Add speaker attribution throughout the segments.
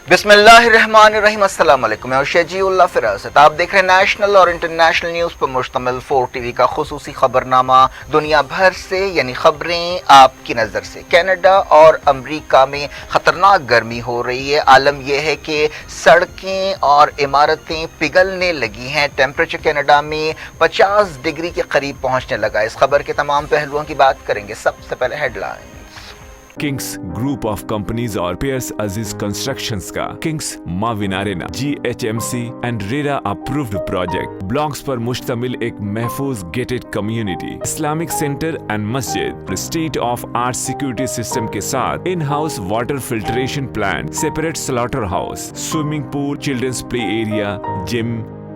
Speaker 1: बिस्मिल्लाहिर्रहमानिर्रहीम। अस्सलाम वालेकुम। मैं शजीउल्लाह फिरासत, आप देख रहे हैं नेशनल और इंटरनेशनल न्यूज़ पर मुश्तमिल 4 टीवी का खुसूसी खबरनामा दुनिया भर से, यानी खबरें आपकी नज़र से। कनाडा और अमरीका में ख़तरनाक गर्मी हो रही है। आलम यह है कि सड़कें और इमारतें पिघलने लगी हैं। टेम्परेचर कनाडा में 50 डिग्री के करीब पहुँचने लगा। इस खबर के तमाम पहलुओं की बात करेंगे। सबसे पहले headline.
Speaker 2: Kings group of companies और पियर्स अजीज कंस्ट्रक्शंस का Kings Maven arena GHMC and RERA approved project blocks पर मुश्तमिल एक महफूज gated community, Islamic centre and मस्जिद, state of art security system के साथ in house water filtration plant, separate slaughter house, swimming pool, children's play area, gym,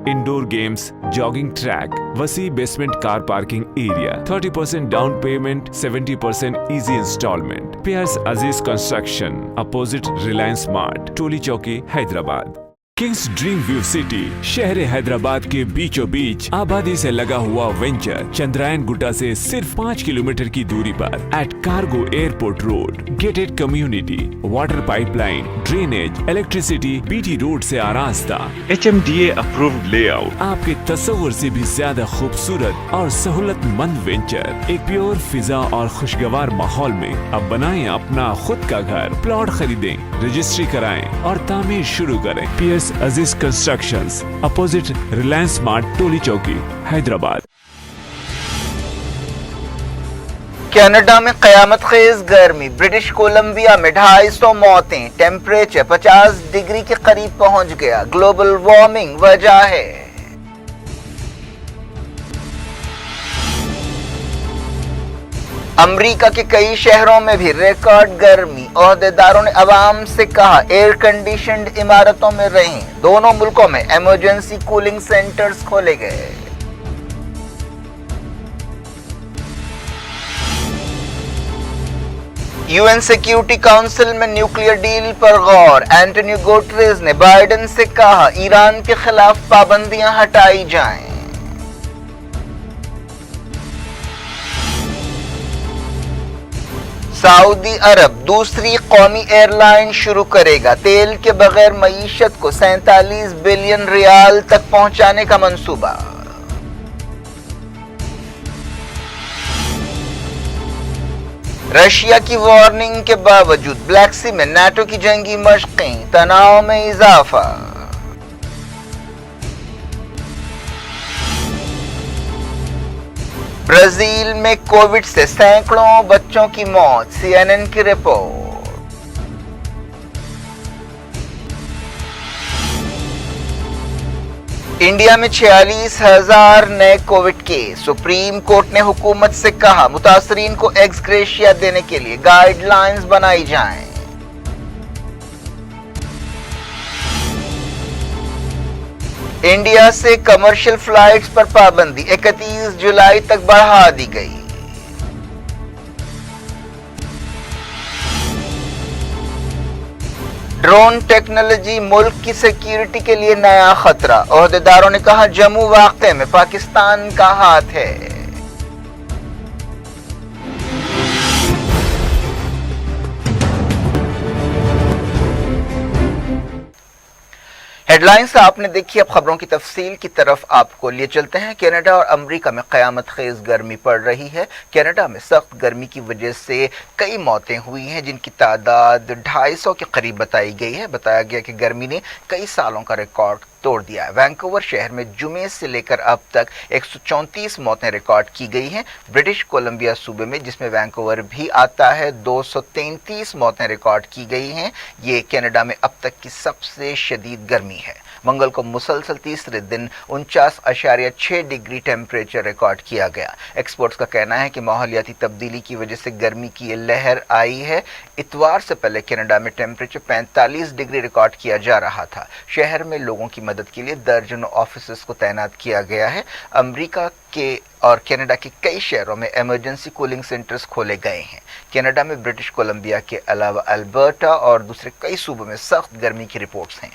Speaker 2: indoor games, jogging track, वसी basement car parking area, 30% down payment, 70% easy instalment. Piers अजीज construction, opposite Reliance mart, टोली चौकी, Hyderabad. Kings dream view city शहर हैदराबाद के बीचों बीच आबादी से लगा हुआ venture Chandrayaan Gutta से सिर्फ 5 किलोमीटर की दूरी पर at cargo airport road, gated community, water pipeline, drainage, electricity, BT road से आरास्ता, HMDA अप्रूव्ड लेआउट, आपके तस्वुर से भी ज्यादा खूबसूरत और सहूलतमंद वेंचर। एक प्योर फिजा और खुशगवार माहौल में अब बनाएं अपना खुद का घर। प्लॉट खरीदें, रजिस्ट्री कराएं और तामीर शुरू करें। Piers Aziz constructions, opposite Reliance mart, टोली चौकी, हैदराबाद।
Speaker 1: कनाडा में कयामत खेज गर्मी। ब्रिटिश कोलंबिया में 250 मौतें। टेम्परेचर 50 डिग्री के करीब पहुंच गया। ग्लोबल वार्मिंग वजह है। अमेरिका के कई शहरों में भी रिकॉर्ड गर्मी। ओहदेदारों ने अवाम से कहा एयर कंडीशनड इमारतों में रहें। दोनों मुल्कों में इमरजेंसी कूलिंग सेंटर्स खोले गए। UN सिक्योरिटी काउंसिल में न्यूक्लियर डील पर गौर। एंटोनियो गुटेरेस ने बाइडेन से कहा ईरान के खिलाफ पाबंदियां हटाई जाएं। सऊदी अरब दूसरी कौमी एयरलाइन शुरू करेगा। तेल के बगैर मईशत को 47 बिलियन रियाल तक पहुंचाने का मंसूबा। रशिया की वार्निंग के बावजूद ब्लैक सी में नाटो की जंगी मशकें, तनाव में इजाफा। ब्राजील में कोविड से सैकड़ों बच्चों की मौत। CNN की रिपोर्ट। इंडिया में 46,000 नए कोविड केस। सुप्रीम कोर्ट ने हुकूमत से कहा मुतासरीन को एक्स ग्रेशिया देने के लिए गाइडलाइंस बनाई जाएं। इंडिया से कमर्शियल फ्लाइट्स पर पाबंदी 31 जुलाई तक बढ़ा दी गई। ड्रोन टेक्नोलॉजी मुल्क की सिक्योरिटी के लिए नया खतरा। ओहदेदारों ने कहा जम्मू वाक़े में पाकिस्तान का हाथ है। हेडलाइंस आपने देखी। अब खबरों की तफसील की तरफ आपको लिए चलते हैं। कनाडा और अमेरिका में कयामत खेज गर्मी पड़ रही है। कनाडा में सख्त गर्मी की वजह से कई मौतें हुई हैं, जिनकी तादाद 250 के करीब बताई गई है। बताया गया कि गर्मी ने कई सालों का रिकॉर्ड तोड़ दिया है। वैंकूवर शहर में जुमे से लेकर अब तक 134 मौतें रिकॉर्ड की गई हैं। ब्रिटिश कोलंबिया सूबे में, जिसमें वैंकूवर भी आता है, 233 मौतें रिकॉर्ड की गई हैं। ये कनाडा में अब तक की सबसे शदीद गर्मी है। मंगल को मुसलसल तीसरे दिन 49.6 डिग्री टेम्परेचर रिकॉर्ड किया गया। एक्सपर्ट्स का कहना है कि माहौलियाती तब्दीली की वजह से गर्मी की ये लहर आई है। इतवार से पहले कनाडा में टेम्परेचर 45 डिग्री रिकॉर्ड किया जा रहा था। शहर में लोगों की मदद के लिए दर्जनों ऑफिसर्स को तैनात किया गया है। अमेरिका के और कनाडा के कई शहरों में इमरजेंसी कूलिंग सेंटर्स खोले गए हैं। कनाडा में ब्रिटिश कोलंबिया के अलावा अल्बर्टा और दूसरे कई सूबों में सख्त गर्मी की रिपोर्ट्स हैं।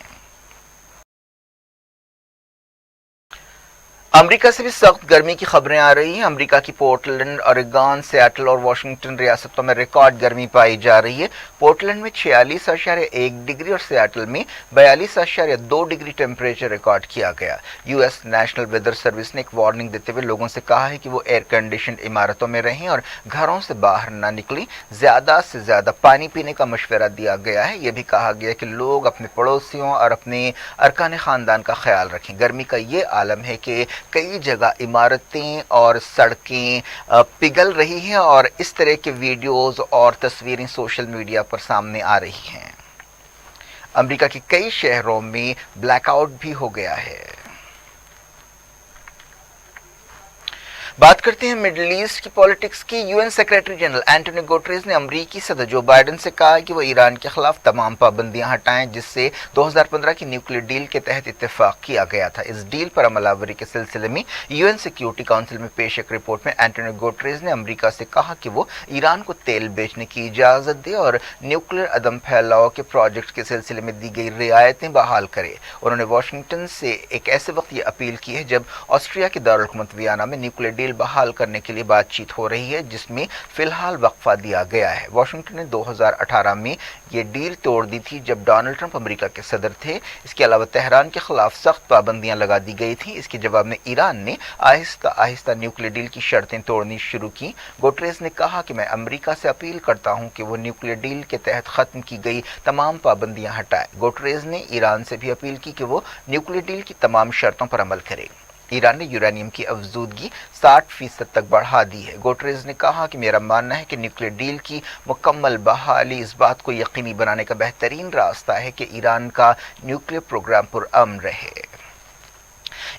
Speaker 1: अमेरिका से भी सख्त गर्मी की खबरें आ रही हैं। अमेरिका की पोर्टलैंड, ओरेगन, सियाटल और वाशिंगटन रियासतों में रिकॉर्ड गर्मी पाई जा रही है। पोर्टलैंड में 46.1 डिग्री और सियाटल में 42.2 डिग्री टेम्परेचर रिकॉर्ड किया गया। यूएस नेशनल वेदर सर्विस ने एक वार्निंग देते हुए लोगों से कहा है कि वो एयर कंडीशन इमारतों में रहें और घरों से बाहर न निकलें। ज्यादा से ज्यादा पानी पीने का मशवरा दिया गया है। यह भी कहा गया कि लोग अपने पड़ोसियों और अपने अरकान खानदान का ख्याल रखें। गर्मी का ये आलम है कि कई जगह इमारतें और सड़कें पिघल रही हैं और इस तरह के वीडियोस और तस्वीरें सोशल मीडिया पर सामने आ रही हैं। अमेरिका के कई शहरों में ब्लैकआउट भी हो गया है। बात करते हैं मिडिल ईस्ट की पॉलिटिक्स की। UN secretary general Antonio Guterres ने अमेरिकी सदर जो बाइडेन से कहा है कि वो ईरान के खिलाफ तमाम पाबंदियां हटाएं जिससे 2015 की न्यूक्लियर डील के तहत इत्तेफाक किया गया था। इस डील पर अमलावरी के सिलसिले में यूएन सिक्योरिटी काउंसिल में पेश एक रिपोर्ट में एंटोनियो गुटेरेस ने अमेरिका से कहा कि वो ईरान को तेल बेचने की इजाजत दे और न्यूक्लियर अदम फैलाव के प्रोजेक्ट के सिलसिले में दी गई रियायतें बहाल करे। उन्होंने वाशिंगटन से एक ऐसे वक्त ये अपील की है जब ऑस्ट्रिया के दारुल हुकूमत वियना में न्यूक्लियर डील बहाल करने के लिए बातचीत हो रही है, जिसमें फिलहाल वक्फा दिया गया है। वाशिंगटन ने 2018 में ये डील तोड़ दी थी जब डोनाल्ड ट्रंप अमेरिका के सदर थे। इसके अलावा तेहरान के खिलाफ सख्त पाबंदियां लगा दी गई थी। इसके जवाब में ईरान ने आहिस्ता आहिस्ता न्यूक्लियर डील की शर्तें तोड़नी शुरू की। गुटेरेस ने कहा कि मैं अमेरिका से अपील करता हूं कि वो न्यूक्लियर डील के तहत खत्म की गई तमाम पाबंदियां हटाए। गुटेरेस ने ईरान से भी अपील की कि वो न्यूक्लियर डील की तमाम शर्तों पर अमल करे। ईरान ने यूरेनियम की अफजूदगी 60% तक बढ़ा दी है। गुटेरेस ने कहा कि मेरा मानना है कि न्यूक्लियर डील की मुकम्मल बहाली इस बात को यकीनी बनाने का बेहतरीन रास्ता है कि ईरान का न्यूक्लियर प्रोग्राम पुरअमन रहे।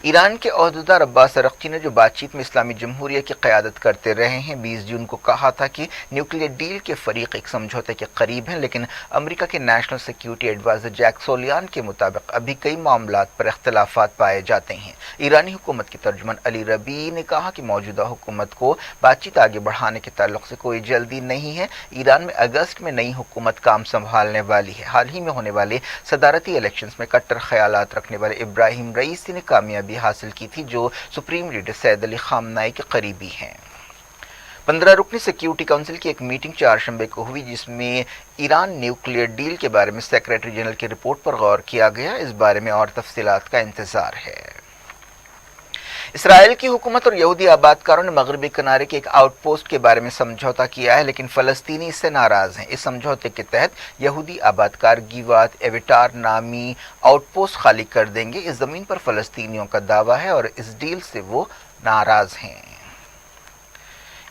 Speaker 1: ईरान के ओहदेदार अब्बास अरक्ची ने जो बातचीत में इस्लामी जमहूरिया की क़यादत करते रहे हैं 20 जून को कहा था कि न्यूक्लियर डील के फरीक एक समझौते के करीब हैं, लेकिन अमेरिका के नेशनल सिक्योरिटी एडवाइजर जैक सोलियान के मुताबिक अभी कई मामलात पर इख्तलाफात पाए जाते हैं। ईरानी हुकूमत के तर्जुमान अली रबी ने कहा कि मौजूदा हुकूमत को बातचीत आगे बढ़ाने के ताल्लुक से कोई जल्दी नहीं है। ईरान में अगस्त में नई हुकूमत काम संभालने वाली है। हाल ही में होने वाले सदारती इलेक्शंस में कट्टर ख्यालात रखने वाले इब्राहिम रईसी ने कामयाबी हासिल की थी, जो सुप्रीम लीडर सैयद अली खामनाई के करीबी हैं। 15 रुकनी सिक्योरिटी काउंसिल की एक मीटिंग चारशंबे को हुई, जिसमें ईरान न्यूक्लियर डील के बारे में सेक्रेटरी जनरल की रिपोर्ट पर गौर किया गया। इस बारे में और तफसीलात का इंतजार है। इसराइल की हुकूमत और यहूदी आबादकारों ने मगरबी किनारे के एक आउटपोस्ट के बारे में समझौता किया है, लेकिन फलस्तीनी इससे नाराज हैं। इस समझौते के तहत यहूदी आबादकार गिवात एविटार नामी आउटपोस्ट खाली कर देंगे। इस जमीन पर फलस्तीनियों का दावा है और इस डील से वो नाराज हैं।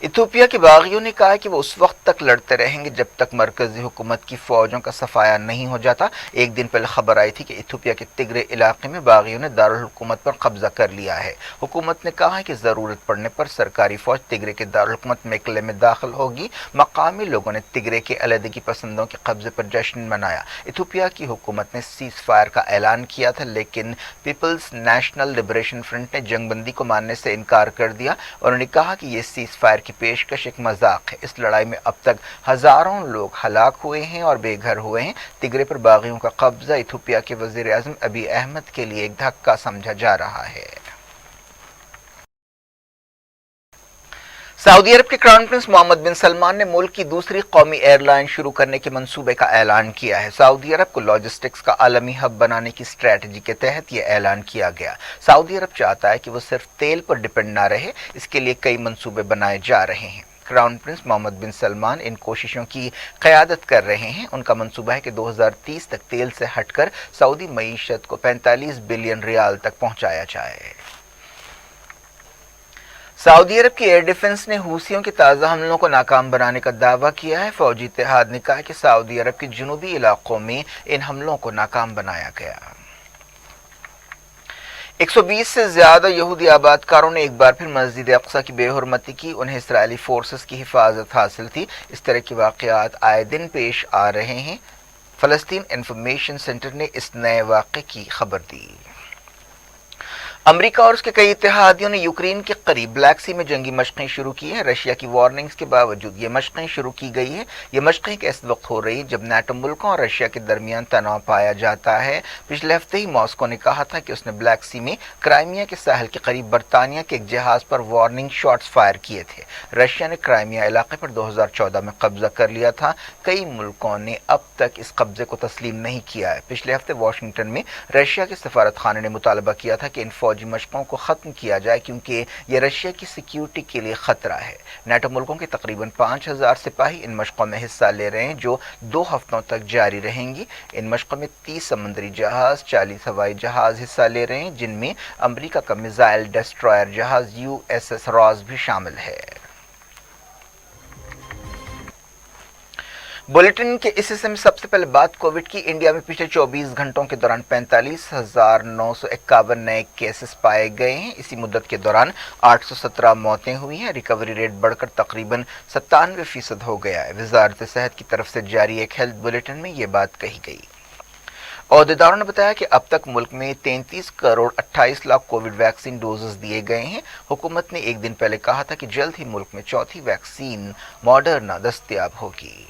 Speaker 1: इथियोपिया के बागियों ने कहा कि वो उस वक्त तक लड़ते रहेंगे जब तक मरकजी हुकूमत की फौजों का सफाया नहीं हो जाता। एक दिन पहले खबर आई थी कि इथियोपिया के तिग्रे इलाके में बागियों ने दारुल हुकूमत पर कब्जा कर लिया है। हुकूमत ने कहा है कि जरूरत पड़ने पर सरकारी फौज तिग्रे के दारुल हुकूमत मेकले में दाखिल होगी। मकामी लोगों ने तिग्रे के अलहदगी पसंदों के कब्जे पर जश्न मनाया। इथियोपिया की हुकूमत ने सीज फायर का ऐलान किया था, लेकिन पीपल्स नेशनल लिबरेशन फ्रंट ने जंगबंदी को मानने से इनकार कर दिया। उन्होंने कहा कि ये सीज फायर की पेशकश एक मजाक है। इस लड़ाई में अब तक हजारों लोग हलाक हुए हैं और बेघर हुए हैं। तिग्रे पर बागियों का कब्जा इथियोपिया के वजीर आजम अबी अहमद के लिए एक धक्का समझा जा रहा है। सऊदी अरब के क्राउन प्रिंस मोहम्मद बिन सलमान ने मुल्क की दूसरी कौमी एयरलाइन शुरू करने के मंसूबे का ऐलान किया है। सऊदी अरब को लॉजिस्टिक्स का आलमी हब बनाने की स्ट्रेटजी के तहत यह ऐलान किया गया। सऊदी अरब चाहता है कि वो सिर्फ तेल पर डिपेंड ना रहे, इसके लिए कई मंसूबे बनाए जा रहे हैं। क्राउन प्रिंस मोहम्मद बिन सलमान इन कोशिशों की क़यादत कर रहे हैं। उनका मंसूबा है कि 2030 तक तेल से हटकर सऊदी मईशत को 45 बिलियन रियाल तक पहुंचाया जाए। सऊदी अरब की एयर डिफेंस ने हूसियों के ताज़ा हमलों को नाकाम बनाने का दावा किया है। फौजी इत्तेहाद ने कहा कि सऊदी अरब के जुनूबी इलाकों में इन हमलों को नाकाम बनाया गया। 120 से ज्यादा यहूदी आबादकारों ने एक बार फिर मस्जिद अक्सा की बेहुरमती की। उन्हें इसराइली फोर्सेस की हिफाजत हासिल थी। इस तरह के वाक़यात आए दिन पेश आ रहे हैं। फ़लस्तीन इंफॉर्मेशन सेंटर ने इस नए वाक़े की खबर दी। अमेरिका और उसके कई इत्तेहादियों ने यूक्रेन के करीब ब्लैक सी में जंगी मशक़ें शुरू की हैं। रशिया की वार्निंग्स के बावजूद ये मशक़ें शुरू की गई हैं। ये मशक़ें एक ऐसे वक्त हो रही जब नाटो मुल्कों और रशिया के दरमियान तनाव पाया जाता है। पिछले हफ्ते ही मॉस्को ने कहा था कि उसने ब्लैक सी में क्राइमिया के साहल के करीब बरतानिया के एक जहाज पर वार्निंग शॉट्स फायर किए थे। रशिया ने क्राइमिया इलाके पर 2014 में कब्जा कर लिया था। कई मुल्कों ने अब तक इस कब्जे को तस्लीम नहीं किया है। पिछले हफ्ते वाशिंगटन में रशिया के सफारत खाने ने मुतालबा किया था कि इन फौजी मशकों को खत्म किया जाए क्योंकि ये रशिया की सिक्योरिटी के लिए खतरा है। नाटो मुल्कों के तकरीबन 5000 सिपाही इन मशकों में हिस्सा ले रहे हैं जो 2 हफ्तों तक जारी रहेंगी। इन मशकों में 30 समुद्री जहाज, 40 हवाई जहाज हिस्सा ले रहे हैं, जिनमें अमेरिका का मिसाइल डिस्ट्रॉयर जहाज USS रॉस भी शामिल है। बुलेटिन के इस हिस्से में सबसे पहले बात कोविड की। इंडिया में पिछले 24 घंटों के दौरान 45,951 नए केसेस पाए गए हैं। इसी मुद्दत के दौरान 817 मौतें हुई हैं। रिकवरी रेट बढ़कर तकरीबन 97% हो गया है। वजारत सेहत की तरफ से जारी एक हेल्थ बुलेटिन में ये बात कही गई। अहदेदारों ने बताया कि अब तक मुल्क में 33 crore 28 lakh Covid vaccine doses दिए गए हैं। हुकूमत ने एक दिन पहले कहा था कि जल्द ही मुल्क में चौथी वैक्सीन मॉडर्ना दस्तयाब होगी।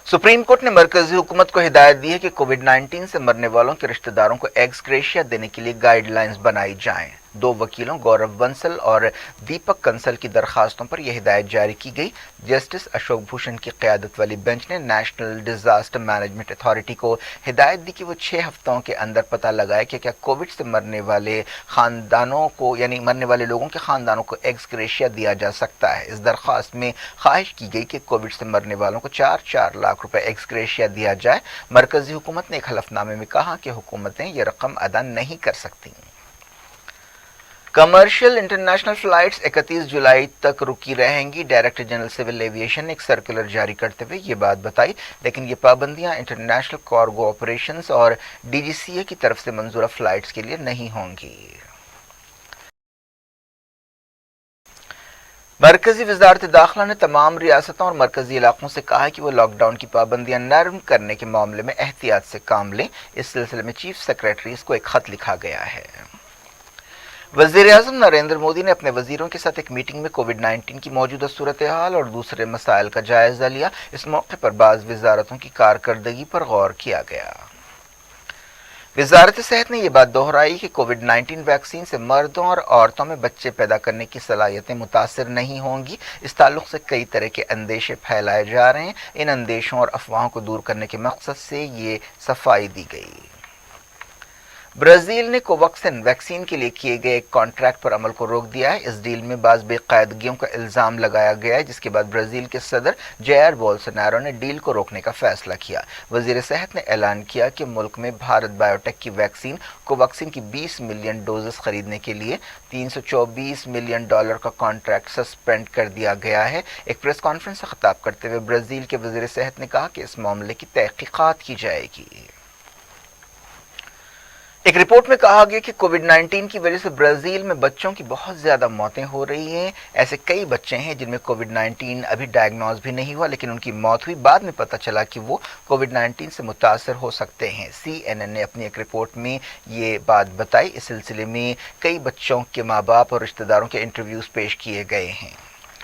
Speaker 1: सुप्रीम कोर्ट ने मरकजी हुकूमत को हिदायत दी है कि कोविड-19 से मरने वालों के रिश्तेदारों को एक्स ग्रेशिया देने के लिए गाइडलाइंस बनाई जाएं। 2 वकीलों गौरव बंसल और दीपक कंसल की दरखास्तों पर यह हिदायत जारी की गई। जस्टिस अशोक भूषण की क़यादत वाली बेंच ने नेशनल डिजास्टर मैनेजमेंट अथॉरिटी को हिदायत दी कि वो 6 हफ्तों के अंदर पता लगाए कि क्या कोविड से मरने वाले खानदानों को यानी मरने वाले लोगों के खानदानों को एक्स ग्रेशिया दिया जा सकता है। इस दरखास्त में ख्वाहिश की गई कि कोविड से मरने वालों को 4-4 लाख रुपए एक्स ग्रेशिया दिया जाए। मरकजी हुकूमत ने एक हलफनामे में कहा कि हुकूमतें ये रकम अदा नहीं कर सकती। कमर्शियल इंटरनेशनल फ्लाइट्स 31 जुलाई तक रुकी रहेंगी। डायरेक्टर जनरल सिविल एविएशन ने एक सर्कुलर जारी करते हुए ये बात बताई, लेकिन ये पाबंदियां इंटरनेशनल कार्गो ऑपरेशंस और DGCA की तरफ से मंजूरा फ्लाइट्स के लिए नहीं होंगी। मरकजी वजारत दाखिला ने तमाम रियासतों और मरकजी इलाकों से कहा है कि वो लॉकडाउन की पाबंदियां नरम करने के मामले में एहतियात से काम लें। इस सिलसिले में चीफ सेक्रेटरीज को एक खत लिखा गया है। वज़ीर-ए-आज़म नरेंद्र मोदी ने अपने वजीरों के साथ एक मीटिंग में कोविड-19 की मौजूदा सूरत हाल और दूसरे मसाइल का जायजा लिया। इस मौके पर बाज़ वजारतों की कारकर्दगी पर गौर किया गया। वजारत सेहत ने यह बात दोहराई कि कोविड-19 वैक्सीन से मर्दों और औरतों में बच्चे पैदा करने की सलाहियतें मुतासिर नहीं होंगी। इस ताल्लुक से कई तरह के अंदेशे फैलाए जा रहे हैं। इन अंदेशों और अफवाहों को दूर करने के मकसद से ये सफाई दी गई। ब्राजील ने कोवैक्सिन वैक्सीन के लिए किए गए एक कॉन्ट्रैक्ट पर अमल को रोक दिया है। इस डील में बाज़ बेकायदगियों का इल्जाम लगाया गया है, जिसके बाद ब्राजील के सदर जायर बोल्सोनारो ने डील को रोकने का फैसला किया। वजीर सेहत ने ऐलान किया कि मुल्क में भारत बायोटेक की वैक्सीन कोवैक्सिन की 20 मिलियन डोजेस खरीदने के लिए $324 मिलियन का कॉन्ट्रैक्ट सस्पेंड कर दिया गया है। एक प्रेस कॉन्फ्रेंस से खिताब करते हुए ब्राजील के वजीर सेहत ने कहा कि इस मामले की तहकीकात की जाएगी। एक रिपोर्ट में कहा गया कि कोविड-19 की वजह से ब्राजील में बच्चों की बहुत ज्यादा मौतें हो रही हैं। ऐसे कई बच्चे हैं जिनमें कोविड-19 अभी डायग्नोज भी नहीं हुआ, लेकिन उनकी मौत हुई। बाद में पता चला कि वो कोविड-19 से मुतासर हो सकते हैं। CNN ने अपनी एक रिपोर्ट में ये बात बताई। इस सिलसिले में कई बच्चों के माँ बाप और रिश्तेदारों के इंटरव्यूज पेश किए गए हैं।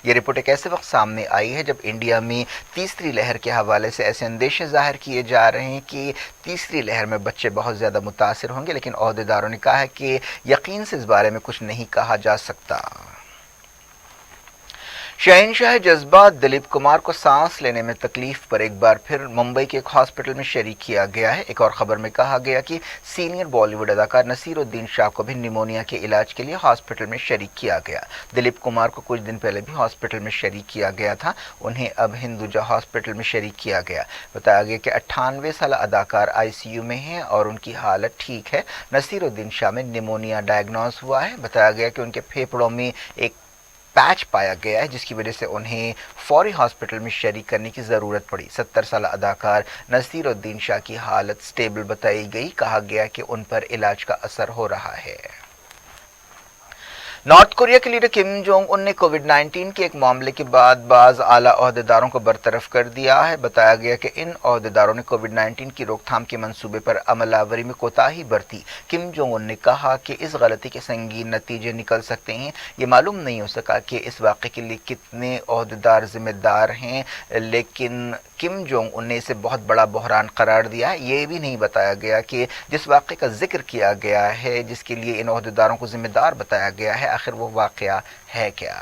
Speaker 1: ये रिपोर्ट एक ऐसे वक्त सामने आई है जब इंडिया में तीसरी लहर के हवाले से ऐसे अंदेशे जाहिर किए जा रहे हैं कि तीसरी लहर में बच्चे बहुत ज़्यादा मुतासिर होंगे, लेकिन अहदेदारों ने कहा है कि यकीन से इस बारे में कुछ नहीं कहा जा सकता। शहंशाह जज्बात दिलीप कुमार को सांस लेने में तकलीफ पर एक बार फिर मुंबई के एक हॉस्पिटल में शरीक किया गया है। एक और खबर में कहा गया कि सीनियर बॉलीवुड अदाकार नसीरुद्दीन शाह को भी निमोनिया के इलाज के लिए हॉस्पिटल में शरीक किया गया। दिलीप कुमार को कुछ दिन पहले भी हॉस्पिटल में शरीक किया गया था। उन्हें अब हिंदुजा हॉस्पिटल में शरीक किया गया। बताया गया कि 98 साल अदाकार ICU में हैं और उनकी हालत ठीक है। नसीरुद्दीन शाह में निमोनिया डायग्नोज हुआ है। बताया गया कि उनके फेफड़ों में एक पैच पाया गया है, जिसकी वजह से उन्हें फौरी हॉस्पिटल में शरीक करने की ज़रूरत पड़ी। 70 साल अदाकार नसीरुद्दीन शाह की हालत स्टेबल बताई गई। कहा गया कि उन पर इलाज का असर हो रहा है। नॉर्थ कोरिया के लीडर किम जोंग उन ने कोविड-19 के एक मामले के बाद बाज आला ओहदेदारों को बरतरफ कर दिया है। बताया गया कि इन ओहदेदारों ने कोविड-19 की रोकथाम के मंसूबे पर अमलावरी में कोताही बरती। किम जोंग उन ने कहा कि इस गलती के संगीन नतीजे निकल सकते हैं। ये मालूम नहीं हो सका कि इस वाक़े के लिए कितने ओहदेदार जिम्मेदार हैं, लेकिन किम जोंग उन ने इसे बहुत बड़ा बहरान करार दिया है। ये भी नहीं बताया गया कि जिस वाक़े का जिक्र किया गया है, जिसके लिए इन ओहदेदारों को जिम्मेदार बताया गया है, आखिर वो वाक़या है क्या।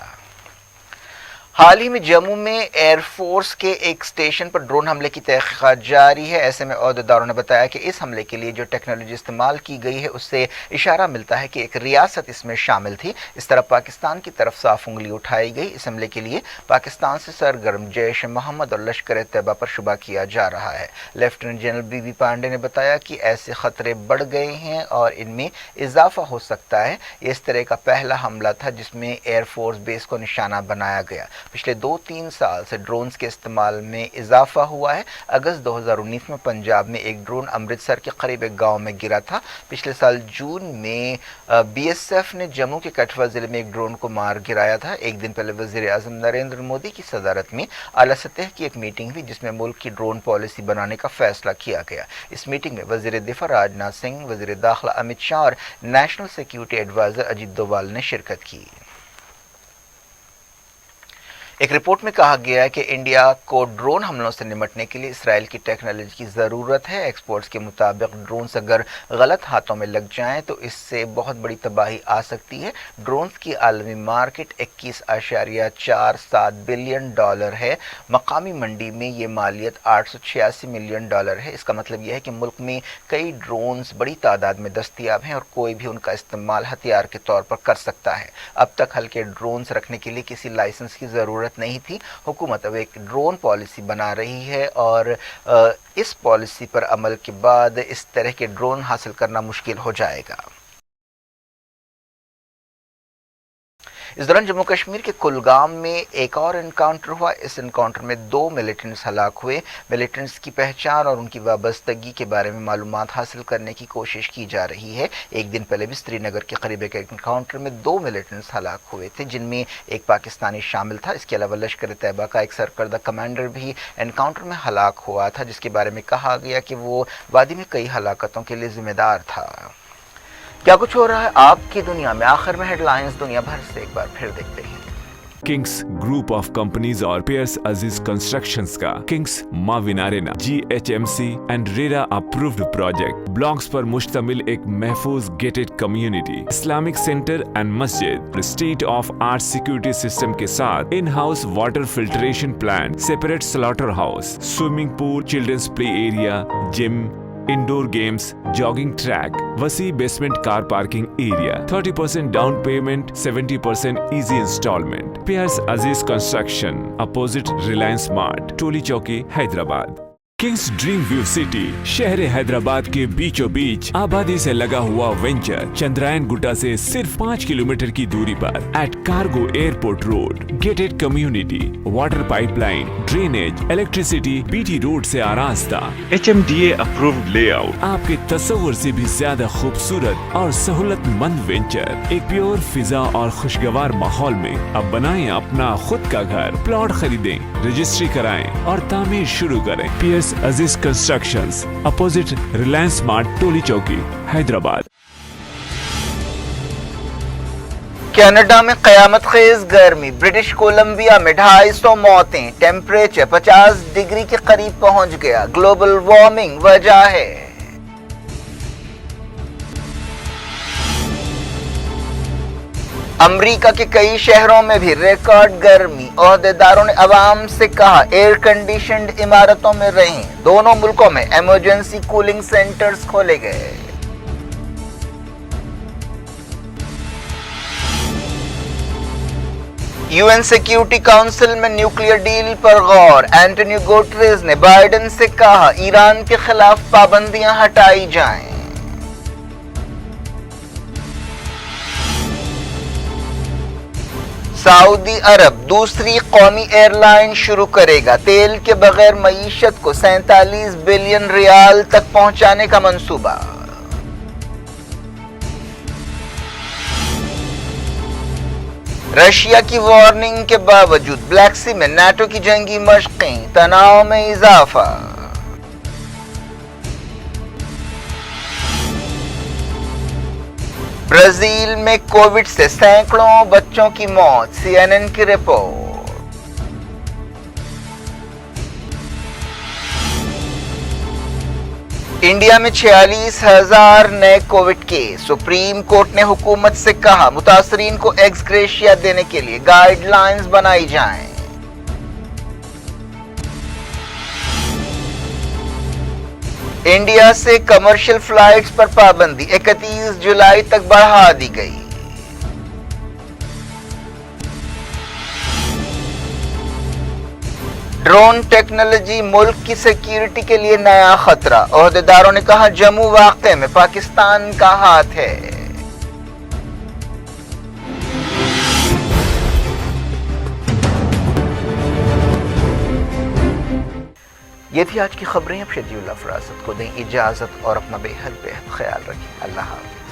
Speaker 1: हाल ही में जम्मू में एयरफोर्स के एक स्टेशन पर ड्रोन हमले की तहकीकात जारी है। ऐसे में ओहदेदारों ने बताया कि इस हमले के लिए जो टेक्नोलॉजी इस्तेमाल की गई है उससे इशारा मिलता है कि एक रियासत इसमें शामिल थी। इस तरह पाकिस्तान की तरफ साफ उंगली उठाई गई। इस हमले के लिए पाकिस्तान से सरगर्म जैश मोहम्मद और लश्कर तैयबा पर शुबा किया जा रहा है। लेफ्टिनेंट जनरल बीबी पांडे ने बताया कि ऐसे खतरे बढ़ गए हैं और इनमें इजाफा हो सकता है। इस तरह का पहला हमला था जिसमें एयरफोर्स बेस को निशाना बनाया गया। पिछले 2-3 साल से ड्रोन्स के इस्तेमाल में इजाफा हुआ है। अगस्त 2019 में पंजाब में एक ड्रोन अमृतसर के करीब एक गांव में गिरा था। पिछले साल जून में बीएसएफ ने जम्मू के कठुआ जिले में एक ड्रोन को मार गिराया था। एक दिन पहले वजीर आजम नरेंद्र मोदी की सदारत में आला सतह की एक मीटिंग हुई जिसमें मुल्क की ड्रोन पॉलिसी बनाने का फैसला किया गया। इस मीटिंग में वजीर दिफा राजनाथ सिंह, वजीर दाखिला अमित शाह और national security adviser Ajit Doval ने शिरकत की। एक रिपोर्ट में कहा गया है कि इंडिया को ड्रोन हमलों से निपटने के लिए इसराइल की टेक्नोलॉजी की ज़रूरत है। एक्सपर्ट्स के मुताबिक ड्रोन्स अगर गलत हाथों में लग जाएं तो इससे बहुत बड़ी तबाही आ सकती है। ड्रोन्स की आलमी मार्केट 21.47 बिलियन डॉलर है। मकामी मंडी में ये मालियत 886 मिलियन डॉलर है। इसका मतलब यह है कि मुल्क में कई ड्रोन्स बड़ी तादाद में दस्तयाब हैं और कोई भी उनका इस्तेमाल हथियार के तौर पर कर सकता है। अब तक हल्के ड्रोन्स रखने के लिए किसी लाइसेंस की ज़रूरत नहीं थी। हुकूमत अब एक ड्रोन पॉलिसी बना रही है और इस पॉलिसी पर अमल के बाद इस तरह के ड्रोन हासिल करना मुश्किल हो जाएगा। इस दौरान जम्मू कश्मीर के कुलगाम में एक और एनकाउंटर हुआ। इस एनकाउंटर में 2 मिलिटेंट्स हलाक हुए। मिलिटेंट्स की पहचान और उनकी वाबस्तगी के बारे में मालूमात हासिल करने की कोशिश की जा रही है। एक दिन पहले भी श्रीनगर के करीब एक एनकाउंटर में 2 मिलिटेंट्स हलाक हुए थे जिनमें एक पाकिस्तानी शामिल था। इसके अलावा लश्कर तैयबा का एक सरकर्दा कमांडर भी एनकाउंटर में हलाक हुआ था जिसके बारे में कहा गया कि वो वादी में कई हलाकतों के लिए जिम्मेदार था। क्या कुछ हो रहा है आपकी दुनिया में, आखिर में हेडलाइंस दुनिया भर से एक बार फिर देखते हैं।
Speaker 2: किंग्स ग्रुप ऑफ कंपनीज और पेयर्स अजीज कंस्ट्रक्शंस का Kings Maven arena GHMC and RERA approved project blocks पर मुश्तमिल एक महफूज gated community, Islamic centre and मस्जिद, state of art security system के साथ in house water filtration plant, separate slaughter house, swimming pool, children's play area, gym, indoor games, jogging track, वसी basement car parking area, 30% down payment, 70% easy instalment. Peers अजीज construction, opposite Reliance mart, टोली चौकी, Hyderabad. Kings dream view city शहर हैदराबाद के बीचों बीच आबादी से लगा हुआ venture Chandrayaan Gutta से सिर्फ 5 किलोमीटर की दूरी पर at cargo airport road, gated community, water pipeline, drainage, electricity, BT road से आरास्ता, HMDA अप्रूव्ड लेआउट, आपके तस्वुर से भी ज्यादा खूबसूरत और सहूलतमंद वेंचर एक प्योर फिजा और खुशगवार माहौल में। अब बनाएं अपना खुद का घर, प्लॉट खरीदें, रजिस्ट्री कराएं और तामीर शुरू करें। Piers Aziz constructions, opposite Reliance mart, टोली चौकी, हैदराबाद।
Speaker 1: कनाडा में कयामत खेज गर्मी, ब्रिटिश कोलंबिया में 250 मौतें, टेम्परेचर 50 डिग्री के करीब पहुंच गया। ग्लोबल वार्मिंग वजह है। अमेरिका के कई शहरों में भी रिकॉर्ड गर्मी। ओहदेदारों ने अवाम से कहा एयर कंडीशनड इमारतों में रहें। दोनों मुल्कों में इमरजेंसी कूलिंग सेंटर्स खोले गए। यूएन सिक्योरिटी काउंसिल में न्यूक्लियर डील पर गौर। एंटोनियो गुटेरेस ने बाइडेन से कहा ईरान के खिलाफ पाबंदियां हटाई जाएं। सऊदी अरब दूसरी कौमी एयरलाइन शुरू करेगा। तेल के बगैर मईशत को 47 बिलियन रियाल तक पहुंचाने का मंसूबा। रशिया की वार्निंग के बावजूद ब्लैक सी में नाटो की जंगी मशकें, तनाव में इजाफा। ब्राजील में कोविड से सैकड़ों बच्चों की मौत, CNN की रिपोर्ट। इंडिया में 46,000 नए कोविड केस, सुप्रीम कोर्ट ने हुकूमत से कहा मुतासरीन को एक्स ग्रेशिया देने के लिए गाइडलाइंस बनाई जाएं। इंडिया से कमर्शियल फ्लाइट्स पर पाबंदी 31 जुलाई तक बढ़ा दी गई। ड्रोन टेक्नोलॉजी मुल्क की सिक्योरिटी के लिए नया खतरा, ओहदेदारों ने कहा जम्मू वाक़े में पाकिस्तान का हाथ है। ये थी आज की खबरें। अब शेड्यूल फरासत को दें इजाजत और अपना बेहद ख्याल रखें। अल्लाह हाफ़िज़।